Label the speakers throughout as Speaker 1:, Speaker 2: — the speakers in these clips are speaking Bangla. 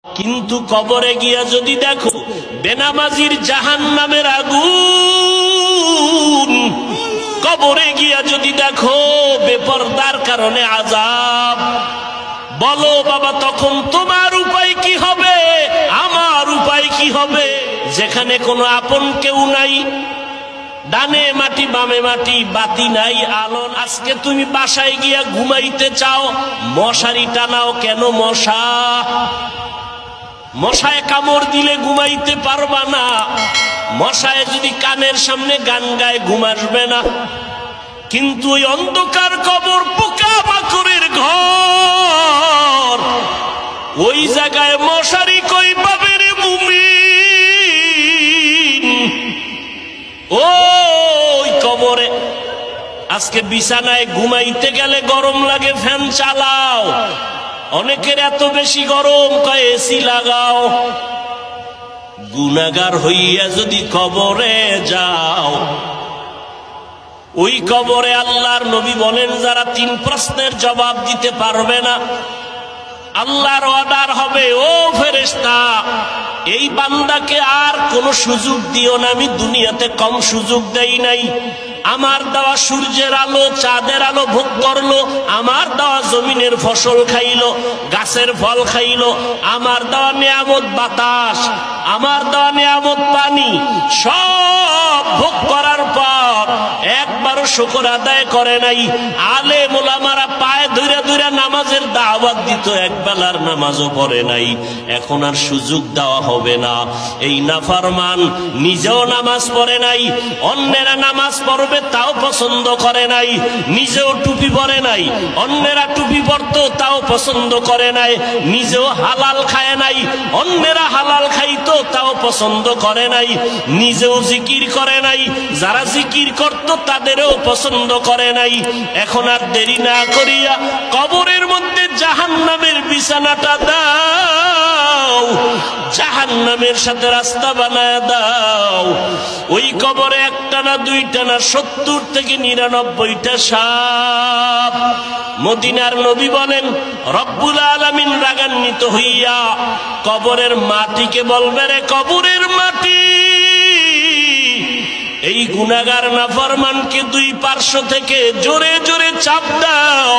Speaker 1: কিন্তু কবরে গিয়া যদি দেখো বেনামাজির জাহান্নামের আগুন, কবরে গিয়া যদি দেখো বেপরদার কারণে আযাব, বলো বাবা তখন তোমার উপায় কি হবে, আমার উপায় কি হবে? যেখানে কোনো আপন কেউ নাই, ডানে মাটি বামে মাটি, বাতি নাই আলো। আজকে তুমি বাসায় গিয়া ঘুমাইতে চাও, মশারি টানাও কেন? মশায় কামড় দিলে ঘুমাইতে পারবা না। মশায় যদি কানের সামনে গান গায় ঘুম আসবে না। কিন্তু ওই অন্ধকার কবর, পোকা মাকড়ের ঘর, ওই জায়গায় মশারি কই পাবে রে মুমিন? ওই কবরে আজকে বিছানায় ঘুমাইতে গেলে গরম লাগে, ফ্যান চালাও। অনেকের এত বেশি গরম, কয় এসি লাগাও। গুনাহগার হইয়া যদি কবরে যাও, ওই কবরে আল্লাহর নবী বলেন যারা 3 প্রশ্নের জবাব দিতে পারবে না, আল্লাহর অর্ডার হবে, ও ফেরেশতা এই বান্দাকে আর কোন সুযোগ দিও না, আমি দুনিয়াতে কম সুযোগ দেই নাই। আমার দেওয়া সূর্যের আলো, চাঁদের আলো ভোগ করলো, আমার দেওয়া জমিনের ফসল খাইলো, গাছের ফল খাইলো, আমার দেওয়া নিয়ামত বাতাস, আমার দেওয়া নিয়ামত পানি, সব ভোগ করার পর একবারও শুকর আদায় করে নাই। আলেম ওলামারা পায়ে ধইরা ধইরা নামাজের দাওয়াত দিত, একবেলার নামাজও পড়ে নাই। এখন আর সুযোগ দেওয়া হবে না। এই নাফরমান নিজেও নামাজ পড়ে নাই, অন্যেরা নামাজ পড়বে তাও পছন্দ করে নাই, নিজেও টুপি পরে নাই, অন্যেরা টুপি পরতো তাও পছন্দ করে নাই, নিজেও হালাল খায় নাই, অন্যেরা হালাল খাইতো তাও পছন্দ করে নাই, নিজেও জিকির করে নাই, যারা জিকির করত তাদেরও পছন্দ করে নাই। এখন আর দেরি না করিয়া কবরের মধ্যে জাহান্নামের বিছানাটা দাও, জাহান্নামের সাথে রাস্তা বানায় দাও। ওই কবরে একটা না দুইটা না 70 থেকে 99টা সাপ। মদিনার নবী বলেন রব্বুল আলামিন রাগান্বিত হইয়া কবরের মাটিকে বলবে, রে কবরের মাটি, এই গুনাহগার নাফরমানকে 2 পার্শ্ব থেকে জোরে জোরে চাপ দাও।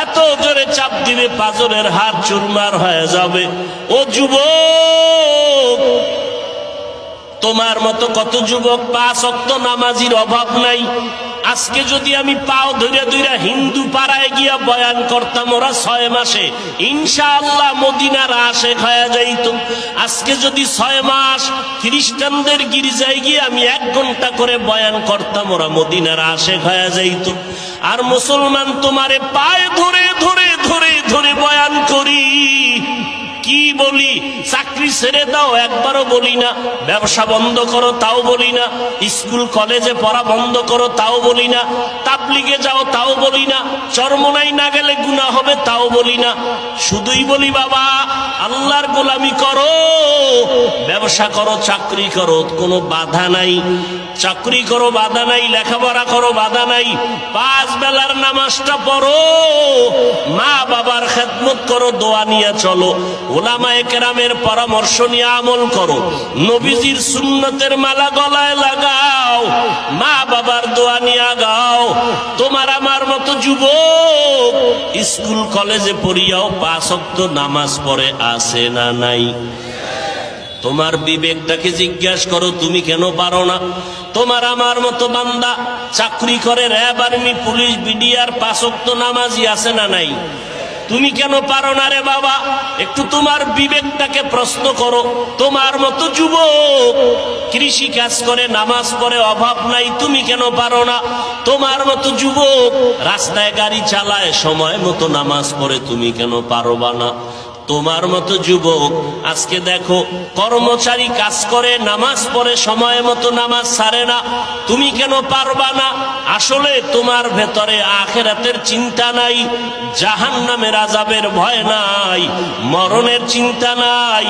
Speaker 1: এত জোরে চাপ দিবে পাজরের হাড় চুরমার হয়ে যাবে। ও যুবক, তোমার মতো কত যুবক 5 ওয়াক্ত নামাজির অভাব নাই। আজকে যদি আমি পাও ধইরা ধইরা হিন্দু পাড়ায় গিয়া বয়ান করতাম, ওরা 6 মাসে ইনশাআল্লাহ মদিনার আশেক হয়ে যাইত। আজকে যদি 6 মাস খ্রিস্টানদের গির্জায় গিয়ে আমি 1 ঘন্টা করে বয়ান করতাম, ওরা মদিনার আশেক হয়ে যাইত। আর মুসলমান তোমারে পায়ে ধরে ধরে ধরে ধরে বয়ান করি, কি বলি? চাকরি ছেড়ে দাও, একবারও বলি না। ব্যবসা বন্ধ করো, তাও বলি না। স্কুল কলেজে পড়া বন্ধ করো, তাও বলি না। তাবলিগে যাও, তাও বলি না। চরমোনাই না গেলে গুনাহ হবে, তাও বলি না। শুধুই বলি বাবা আল্লাহর গোলামি করো, ব্যবসা করো, চাকরি করো, কোনো বাধা নাই। চাকরি করো, বাধা নাই। লেখাপড়া করো, বাধা নাই। 5 বেলার নামাজটা পড়ো, মা বাবার খেদমত করো, দোয়া নিয়ে চলো, ওলামায়ে কেরামের পরামর্শ নিয়ে আমল করো, নবীজির সুন্নতের মালা গলায় লাগাও, মা বাবার দোয়া নিয়ে গাও। তোমার আমার মতো যুবক স্কুল কলেজে পড়িয়াও 5 ওয়াক্ত নামাজ পড়ে আছে না নাই? তোমার বিবেকটাকে জিজ্ঞাসা করো, তুমি কেন পারো না? তোমার আমার মতো বান্দা চাকরি করে, র্যাব, আর্মি, পুলিশ, বিডিআর, 5 ওয়াক্ত নামাজি আছে না নাই? তুমি কেন পারো না রে বাবা? একটু তোমার বিবেকটাকে প্রশ্ন করো। তোমার মতো যুবক কৃষি কাজ করে, নামাজ পড়ে, অভাব নাই, তুমি কেন পারো না? তোমার মতো যুবক রাস্তায় গাড়ি চালায়, সময় মতো নামাজ পড়ে, তুমি কেন পারবা না? তোমার মতো যুবক আজকে দেখো কর্মচারী কাজ করে, নামাজ পড়ে, সময় মতো নামাজ ছাড়ে না, তুমি কেন পারবা না? আসলে তোমার ভেতরে আখিরাতের চিন্তা নাই, জাহান্নামের আযাবের ভয় নাই, মরণের চিন্তা নাই।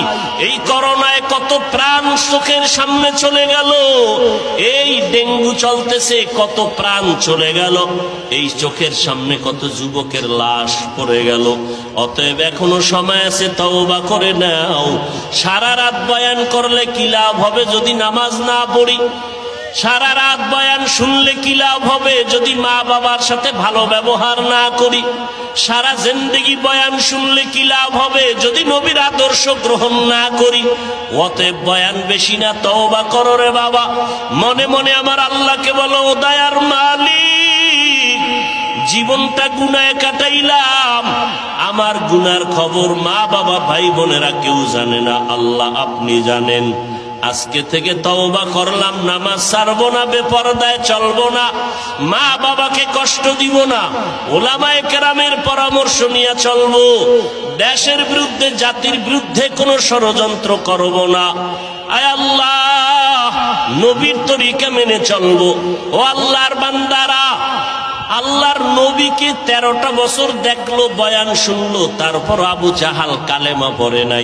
Speaker 1: এই করোনায় কত প্রাণ চোখের সামনে চলে গেল, এই ডেঙ্গু চলতেছে, কত প্রাণ চলে গেল, এই চোখের সামনে কত যুবকের লাশ পড়ে গেল। অতএব এখনো সময় আছে, তওবা করে নাও। সারা রাত বয়ান করলে কি লাভ হবে যদি নামাজ না পড়ি? সারা রাত বয়ান শুনলে কি লাভ হবে যদি মা বাবার সাথে ভালো ব্যবহার না করি? সারা জিন্দেগি বয়ান শুনলে কি লাভ হবে যদি নবীর আদর্শ গ্রহণ না করি? অতএব বয়ান বেশি না, তওবা করো রে বাবা। মনে মনে আমার আল্লাহকে বলো, ও দয়ার মালিক, জীবনটা গুনায় কাটাইলাম, আমার গুনার খবর মা বাবা ভাই বোনেরা কেউ জানে না, আল্লাহ আপনি জানেন। আজকে থেকে তওবা করলাম, নামাজ ছাড়বো না, বেপরদায় চলবো না, মা বাবাকে কষ্ট দিব না, ওলামায়ে কেরামের পরামর্শ নিয়ে চলবো, দেশের বিরুদ্ধে জাতির বিরুদ্ধে কোনো ষড়যন্ত্র করব না। আয় আল্লাহ, নবীর তরিকা মেনে চলবো। ও আল্লাহর বান্দারা, আল্লাহর নবীকে 13টা বছর দেখলো, বয়ান শুনলো, তারপর আবু জাহাল কালেমা পড়ে নাই।